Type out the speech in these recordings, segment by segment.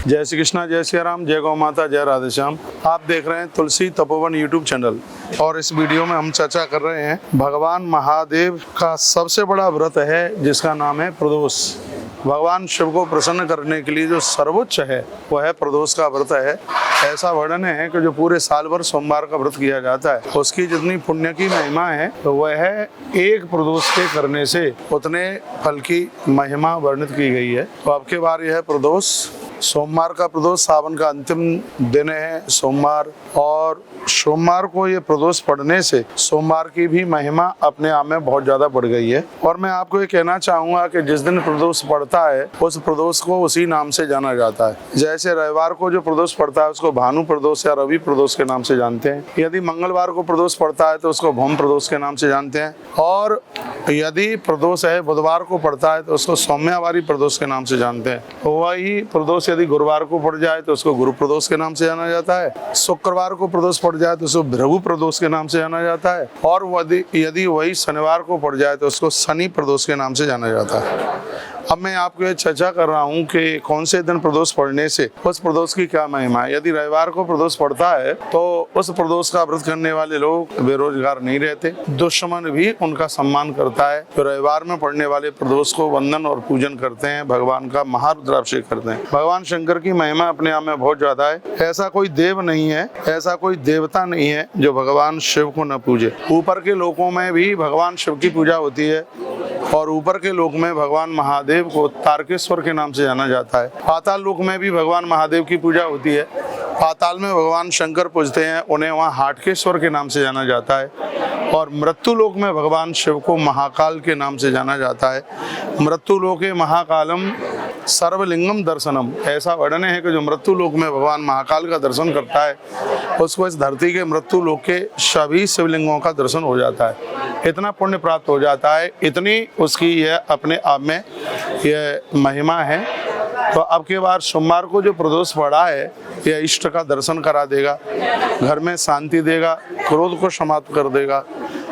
जय श्री कृष्णा, जय श्री राम, जय गौ माता, जय राधे श्याम। आप देख रहे हैं तुलसी तपोवन यूट्यूब चैनल और इस वीडियो में हम चर्चा कर रहे हैं भगवान महादेव का सबसे बड़ा व्रत है जिसका नाम है प्रदोष। भगवान शिव को प्रसन्न करने के लिए जो सर्वोच्च है वह है प्रदोष का व्रत है। ऐसा वर्णन है कि जो पूरे साल भर सोमवार का व्रत किया जाता है उसकी जितनी पुण्य की महिमा है तो वह है एक प्रदोष के करने से उतने फल की महिमा वर्णित की गई है। तो अब के बार यह प्रदोष सोमवार का प्रदोष सावन का अंतिम दिन है सोमवार, और सोमवार को ये प्रदोष पड़ने से सोमवार की भी महिमा अपने आप में बहुत ज्यादा बढ़ गई है। और मैं आपको ये कहना चाहूंगा कि जिस दिन प्रदोष पड़ता है उस प्रदोष को उसी नाम से जाना जाता है। जैसे रविवार को जो प्रदोष पड़ता है उसको भानु प्रदोष या रवि प्रदोष के नाम से जानते हैं। यदि मंगलवार को प्रदोष पड़ता है तो उसको भौम प्रदोष के नाम से जानते हैं, और यदि प्रदोष है बुधवार को पड़ता है तो उसको सौम्यावारी प्रदोष के नाम से जानते हैं। वही प्रदोष यदि गुरुवार को पड़ जाए तो उसको गुरु प्रदोष के नाम से जाना जाता है। शुक्रवार को प्रदोष पड़ जाए तो उसको भृगु प्रदोष के नाम से जाना जाता है, और यदि वही शनिवार को पड़ जाए तो उसको शनि प्रदोष के नाम से जाना जाता है। अब मैं आपको ये चर्चा कर रहा हूँ कि कौन से दिन प्रदोष पड़ने से उस प्रदोष की क्या महिमा है। यदि रविवार को प्रदोष पड़ता है तो उस प्रदोष का व्रत करने वाले लोग बेरोजगार नहीं रहते, दुश्मन भी उनका सम्मान करता है। तो रविवार में पड़ने वाले प्रदोष को वंदन और पूजन करते हैं, भगवान का महारुद्राभिषेक करते हैं। भगवान शंकर की महिमा अपने आप में बहुत ज्यादा है। ऐसा कोई देव नहीं है, ऐसा कोई देवता नहीं है जो भगवान शिव को न पूजे। ऊपर के लोकों में भी भगवान शिव की पूजा होती है, और ऊपर के लोक में भगवान महादेव को तारकेश्वर के नाम से जाना जाता है। पाताल लोक में भी भगवान महादेव की पूजा होती है। पाताल में भगवान शंकर पूजते हैं, उन्हें वहाँ हाटकेश्वर के नाम से जाना जाता है। और मृत्यु लोक में भगवान शिव को महाकाल के नाम से जाना जाता है। मृत्यु लोके महाकालम सर्वलिंगम दर्शनम, ऐसा वर्णन है कि जो मृत्यु लोक में भगवान महाकाल का दर्शन करता है उसको इस धरती के मृत्यु लोक के सभी शिवलिंगों का दर्शन हो जाता है। इतना पुण्य प्राप्त हो जाता है, इतनी उसकी यह अपने आप में यह महिमा है। तो अब के बार सोमवार को जो प्रदोष पड़ा है यह इष्ट का दर्शन करा देगा, घर में शांति देगा, क्रोध को समाप्त कर देगा।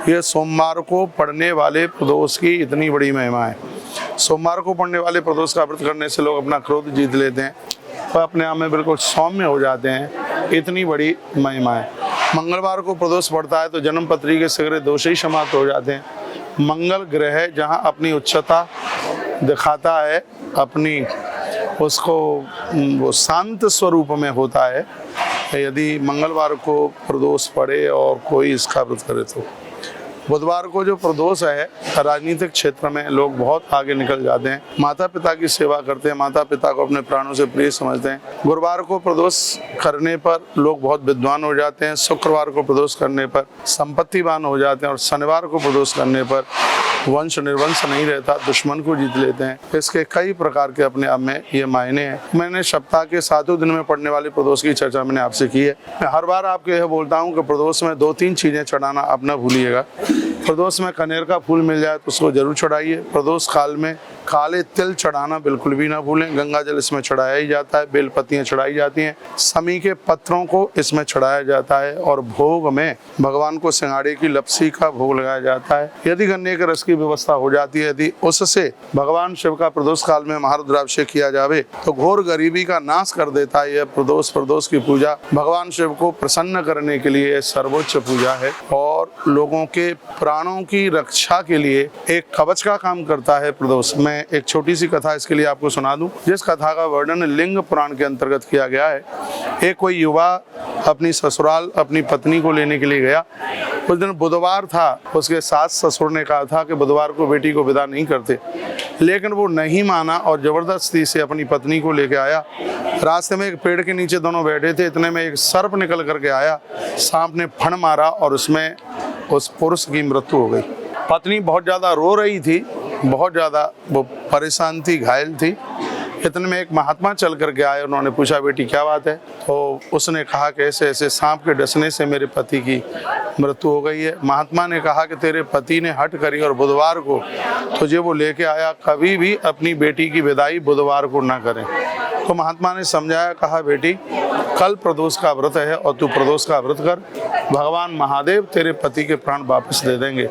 यह सोमवार को पड़ने वाले प्रदोष की इतनी बड़ी महिमा है। सोमवार को पड़ने वाले प्रदोष का व्रत करने से लोग अपना क्रोध जीत लेते हैं और अपने आप में बिल्कुल सौम्य हो जाते हैं, इतनी बड़ी महिमा है। मंगलवार को प्रदोष पड़ता है तो जन्म पत्री के सगरे दोष ही समाप्त हो जाते हैं। मंगल ग्रह जहाँ अपनी उच्चता दिखाता है, अपनी उसको वो शांत स्वरूप में होता है। यदि मंगलवार को प्रदोष पड़े और कोई इसका व्रत करे तो बुधवार को जो प्रदोष है राजनीतिक क्षेत्र में लोग बहुत आगे निकल जाते हैं, माता पिता की सेवा करते हैं, माता पिता को अपने प्राणों से प्रिय समझते हैं। गुरुवार को प्रदोष करने पर लोग बहुत विद्वान हो जाते हैं, शुक्रवार को प्रदोष करने पर संपत्तिवान हो जाते हैं, और शनिवार को प्रदोष करने पर वंश निर्वंश नहीं रहता, दुश्मन को जीत लेते हैं। इसके कई प्रकार के अपने आप में ये मायने हैं। मैंने सप्ताह के 7 दिन में पड़ने वाले प्रदोष की चर्चा मैंने आपसे की है। मैं हर बार आपको यह बोलता हूँ कि प्रदोष में 2-3 चीजें चढ़ाना आप न भूलिएगा। प्रदोष में कनेर का फूल मिल जाए तो उसको जरूर चढ़ाइए। प्रदोष काल में काले तिल चढ़ाना बिल्कुल भी ना भूलें। गंगा जल इसमें चढ़ाया ही जाता है, बेल पत्तियां चढ़ाई जाती हैं, समी के पत्रों को इसमें चढ़ाया जाता है, और भोग में भगवान को सिंगाड़े की लपसी का भोग लगाया जाता है। यदि गन्ने के रस की व्यवस्था हो जाती है, यदि उससे भगवान शिव का प्रदोष काल में महारुद्राभिषेक किया जावे तो घोर गरीबी का नाश कर देता है। यह प्रदोष की पूजा भगवान शिव को प्रसन्न करने के लिए सर्वोच्च पूजा है, और लोगों के प्राणों की रक्षा के लिए एक कवच का काम करता है प्रदोष। मैं एक छोटी सी कथा इसके लिए आपको सुना दूं, जिस कथा का वर्णन लिंग पुराण के अंतर्गत किया गया है। एक कोई युवा अपनी ससुराल अपनी पत्नी को लेने के लिए गया। उस दिन बुधवार था, उसके सास ससुर ने कहा था कि बुधवार को बेटी को विदा नहीं करते, लेकिन वो नहीं माना और जबरदस्ती से अपनी पत्नी को लेके आया। रास्ते में एक पेड़ के नीचे दोनों बैठे थे, इतने में एक सर्प निकल करके आया, सांप ने फण मारा और उसमें उस पुरुष की मृत्यु हो गई। पत्नी बहुत ज्यादा रो रही थी, बहुत ज्यादा वो परेशान थी, घायल थी। इतने में एक महात्मा चल करके आए, उन्होंने पूछा बेटी क्या बात है। तो उसने कहा कि ऐसे ऐसे सांप के डसने से मेरे पति की मृत्यु हो गई है। महात्मा ने कहा कि तेरे पति ने हट करी और बुधवार को तुझे वो लेके आया, कभी भी अपनी बेटी की विदाई बुधवार को ना करें। तो महात्मा ने समझाया, कहा बेटी कल प्रदोष का व्रत है और तू प्रदोष का व्रत कर, भगवान महादेव तेरे पति के प्राण वापस दे देंगे।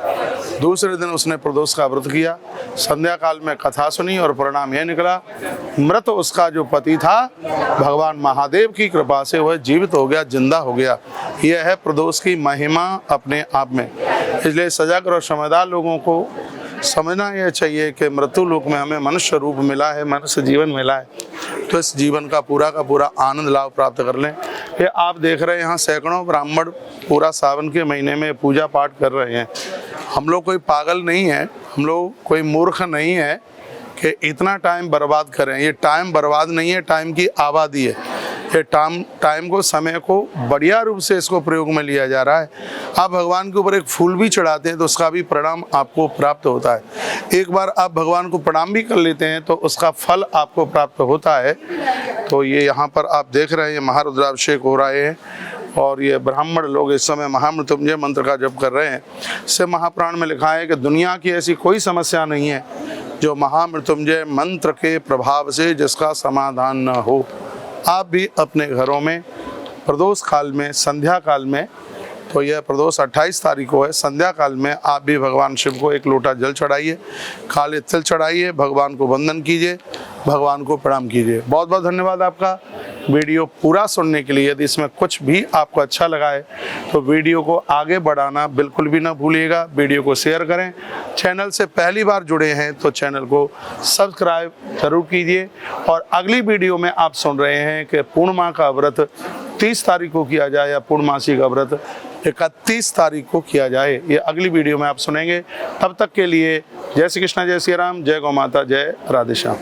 दूसरे दिन उसने प्रदोष का व्रत किया, संध्या काल में कथा सुनी और परिणाम यह निकला, मृत उसका जो पति था भगवान महादेव की कृपा से वह जीवित हो गया, जिंदा हो गया। यह है प्रदोष की महिमा अपने आप में। इसलिए सजग और समझदार लोगों को समझना यह चाहिए कि मृत्यु लोक में हमें मनुष्य रूप मिला है, मनुष्य जीवन मिला है, तो इस जीवन का पूरा आनंद लाभ प्राप्त कर लें। ये आप देख रहे हैं यहाँ सैकड़ों ब्राह्मण पूरा सावन के महीने में पूजा पाठ कर रहे हैं। हम लोग कोई पागल नहीं है, हम लोग कोई मूर्ख नहीं है कि इतना टाइम बर्बाद करें। ये टाइम बर्बाद नहीं है, टाइम की आबादी है। ये टाइम को, समय को बढ़िया रूप से इसको प्रयोग में लिया जा रहा है। आप भगवान के ऊपर एक फूल भी चढ़ाते हैं तो उसका भी परिणाम आपको प्राप्त होता है। एक बार आप भगवान को प्रणाम भी कर लेते हैं तो उसका फल आपको प्राप्त होता है। तो ये यहाँ पर आप देख रहे हैं, ये महारुद्राभिषेक हो रहे हैं और ये ब्राह्मण लोग इस समय महामृत्युंजय मंत्र का जप कर रहे हैं। इससे महापुराण में लिखा है कि दुनिया की ऐसी कोई समस्या नहीं है जो महामृत्युंजय मंत्र के प्रभाव से जिसका समाधान न हो। आप भी अपने घरों में प्रदोष काल में, संध्या काल में, तो यह प्रदोष 28 तारीख को है, संध्या काल में आप भी भगवान शिव को एक लोटा जल चढ़ाइए, काले तिल चढ़ाइए, भगवान को वंदन कीजिए, भगवान को प्रणाम कीजिए। बहुत बहुत धन्यवाद आपका वीडियो पूरा सुनने के लिए। यदि इसमें कुछ भी आपको अच्छा लगा है तो वीडियो को आगे बढ़ाना बिल्कुल भी ना भूलिएगा। वीडियो को शेयर करें। चैनल से पहली बार जुड़े हैं तो चैनल को सब्सक्राइब जरूर कीजिए। और अगली वीडियो में आप सुन रहे हैं कि पूर्णिमा का व्रत 30 तारीख को किया जाए या पूर्णमासी का व्रत 31 तारीख को किया जाए। ये अगली वीडियो में आप सुनेंगे। तब तक के लिए जय श्री कृष्ण, जय श्री राम, जय गौ माता, जय राधे श्याम।